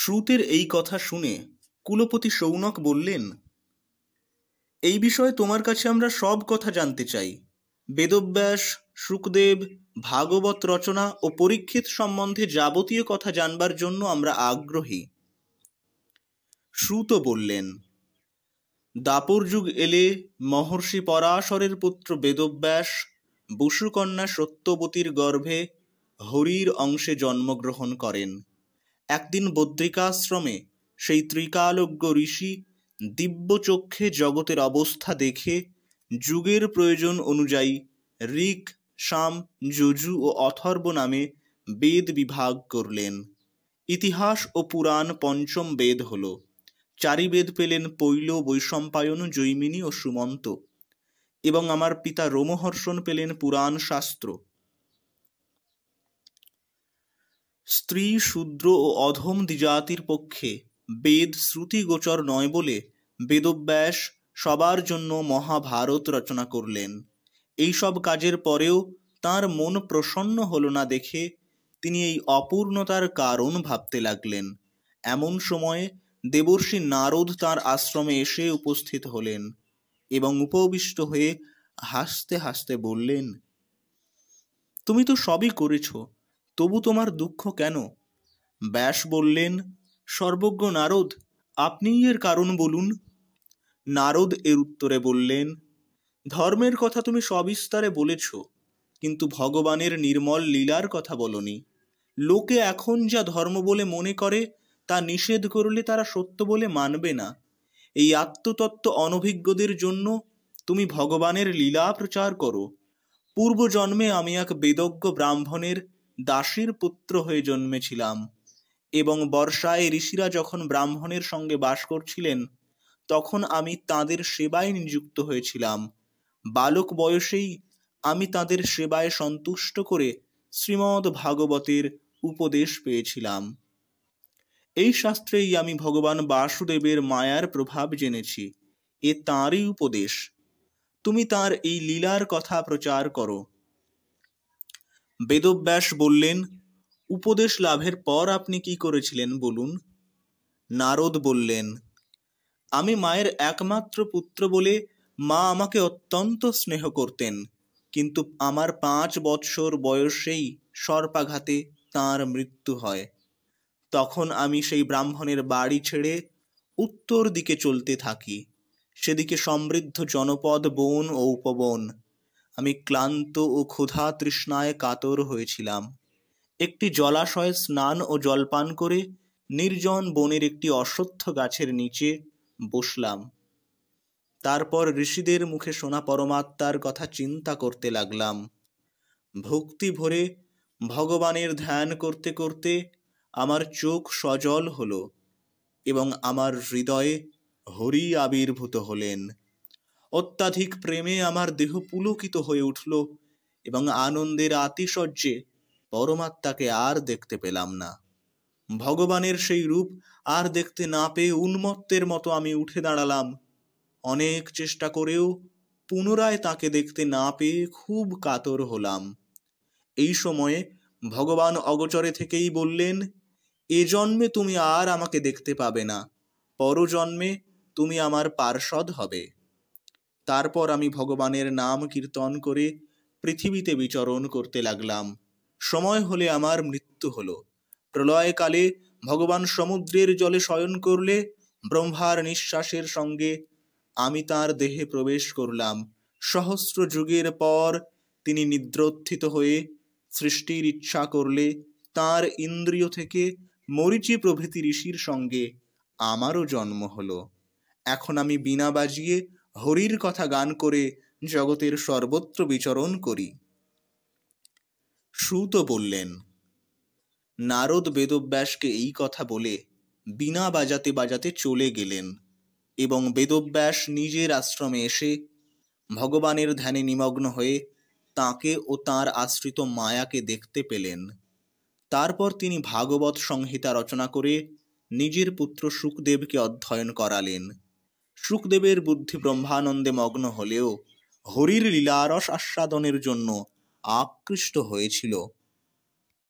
শ্রুতের এই কথা শুনে কুলপতি শৌনক বললেন, এই বিষয়ে তোমার কাছে আমরা সব কথা জানতে চাই। বেদব্যাস, শুকদেব, ভাগবত রচনা ও পরীক্ষিত সম্বন্ধে যাবতীয় কথা জানবার জন্য আমরা আগ্রহী। শ্রুত বললেন, দাপর যুগ এলে মহর্ষি পরাশরের পুত্র বেদব্যাস বসুকন্যা সত্যবতীর গর্ভে হরির অংশে জন্মগ্রহণ করেন। একদিন বদ্রিকাশ্রমে সেই ত্রিকালজ্ঞ ঋষি দিব্যচক্ষে জগতের অবস্থা দেখে যুগের প্রয়োজন অনুযায়ী ঋক, সাম, যজু ও অথর্ব নামে বেদ বিভাগ করলেন। ইতিহাস ও পুরাণ পঞ্চম বেদ হল। চারি বেদ পেলেন পৈল, বৈশম্পায়ন, জৈমিনী ও সুমন্ত, এবং আমার পিতা রোমহর্ষণ পেলেন পুরাণ শাস্ত্র। স্ত্রী, শূদ্র ও অধম দ্বিজাতির পক্ষে বেদ শ্রুতিগোচর নয় বলে বেদব্যাস সবার জন্য মহাভারত রচনা করলেন। এইসব কাজের পরেও তাঁর মন প্রসন্ন হল না দেখে তিনি এই অপূর্ণতার কারণ ভাবতে লাগলেন। এমন সময়ে দেবর্ষি নারদ তাঁর আশ্রমে এসে উপস্থিত হলেন এবং উপবিষ্ট হয়ে হাসতে হাসতে বললেন, তুমি তো সবই করেছ, তবু তোমার দুঃখ কেন? ব্যাস বললেন, সর্বজ্ঞ নারদ, আপনিই এর কারণ বলুন। নারদ এর উত্তরে বললেন, ধর্মের কথা তুমি সবিস্তারে বলেছ, কিন্তু ভগবানের নির্মল লীলার কথা বলনি। লোকে এখন যা ধর্ম বলে মনে করে তা নিষেধ করলে তারা সত্য বলে মানবে না। এই আত্মতত্ত্ব অনভিজ্ঞদের জন্য তুমি ভগবানের লীলা প্রচার করো। পূর্বজন্মে আমি এক বেদজ্ঞ ব্রাহ্মণের দাসীর পুত্র হয়ে জন্মেছিলাম, এবং বর্ষায় ঋষিরা যখন ব্রাহ্মণের সঙ্গে বাস করছিলেন তখন আমি তাদের সেবায় নিযুক্ত হয়েছিলাম। বালক বয়সেই আমি তাদের সেবায় সন্তুষ্ট করে শ্রীমদ্ ভাগবতের উপদেশ পেয়েছিলাম। এই শাস্ত্রেই আমি ভগবান বাসুদেবের মায়ার প্রভাব জেনেছি। এ তাঁরই উপদেশ। তুমি তাঁর এই লীলার কথা প্রচার করো। বেদব্যাস বললেন, উপদেশ লাভের পর আপনি কি করেছিলেন বলুন। নারদ বললেন, আমি মায়ের একমাত্র পুত্র বলে মা আমাকে অত্যন্ত স্নেহ করতেন, কিন্তু আমার 5 বৎসর বয়সেই সর্পাঘাতে তাঁর মৃত্যু হয়। তখন আমি সেই ব্রাহ্মণের বাড়ি ছেড়ে উত্তর দিকে চলতে থাকি। সেদিকে সমৃদ্ধ জনপদ, বন ও উপবন। আমি ক্লান্ত ও ক্ষুধা তৃষ্ণায় কাতর হয়েছিলাম। একটি জলাশয়ে স্নান ও জলপান করে নির্জন বনের একটি অশ্বত্থ গাছের নিচে বসলাম। তারপর ঋষিদের মুখে শোনা পরমাত্মার কথা চিন্তা করতে লাগলাম। ভক্তি ভরে ভগবানের ধ্যান করতে করতে আমার চোখ সজল হলো এবং আমার হৃদয়ে হরি আবির্ভূত হলেন। অত্যাধিক প্রেমে আমার দেহ পুলকিত হয়ে উঠল এবং আনন্দের আতিশয্যে পরমাত্মাকে আর দেখতে পেলাম না। ভগবানের সেই রূপ আর দেখতে না পেয়ে উন্মত্তের মতো আমি উঠে দাঁড়ালাম। অনেক চেষ্টা করেও পুনরায় তাকে দেখতে না পেয়ে খুব কাতর হলাম। এই সময়ে ভগবান অগোচরে থেকেই বললেন, এ জন্মে তুমি আর আমাকে দেখতে পাবে না, পরজন্মে তুমি আমার পার্ষদ হবে। তারপর আমি ভগবানের নাম কীর্তন করে পৃথিবীতে বিচরণ করতে লাগলাম। সময় হলে আমার মৃত্যু হলো। প্রলয়কালে ভগবান সমুদ্রের জলে শয়ন করলে ব্রহ্মার নিঃশ্বাসের সঙ্গে আমি তার দেহে প্রবেশ করলাম। সহস্র যুগের পর তিনি নিদ্রোত্থিত হয়ে সৃষ্টির ইচ্ছা করলে তার ইন্দ্রিয় থেকে মরীচি প্রভৃতি ঋষির সঙ্গে আমারও জন্ম হলো। এখন আমি বীণা বাজিয়ে হরির কথা গান করে জগতের সর্বত্র বিচরণ করি। শ্রুত বললেন, নারদ বেদব্যাসকে এই কথা বলে বীণা বাজাতে বাজাতে চলে গেলেন এবং বেদব্যাস নিজের আশ্রমে এসে ভগবানের ধ্যানে নিমগ্ন হয়ে তাঁকে ও তাঁর আশ্রিত মায়াকে দেখতে পেলেন। তারপর তিনি ভাগবত সংহিতা রচনা করে নিজের পুত্র শুকদেবকে অধ্যয়ন করালেন। শুকদেবের বুদ্ধি ব্রহ্মানন্দে মগ্ন হলেও হরির লীলারস আস্বাদনের জন্য আকৃষ্ট হয়েছিল।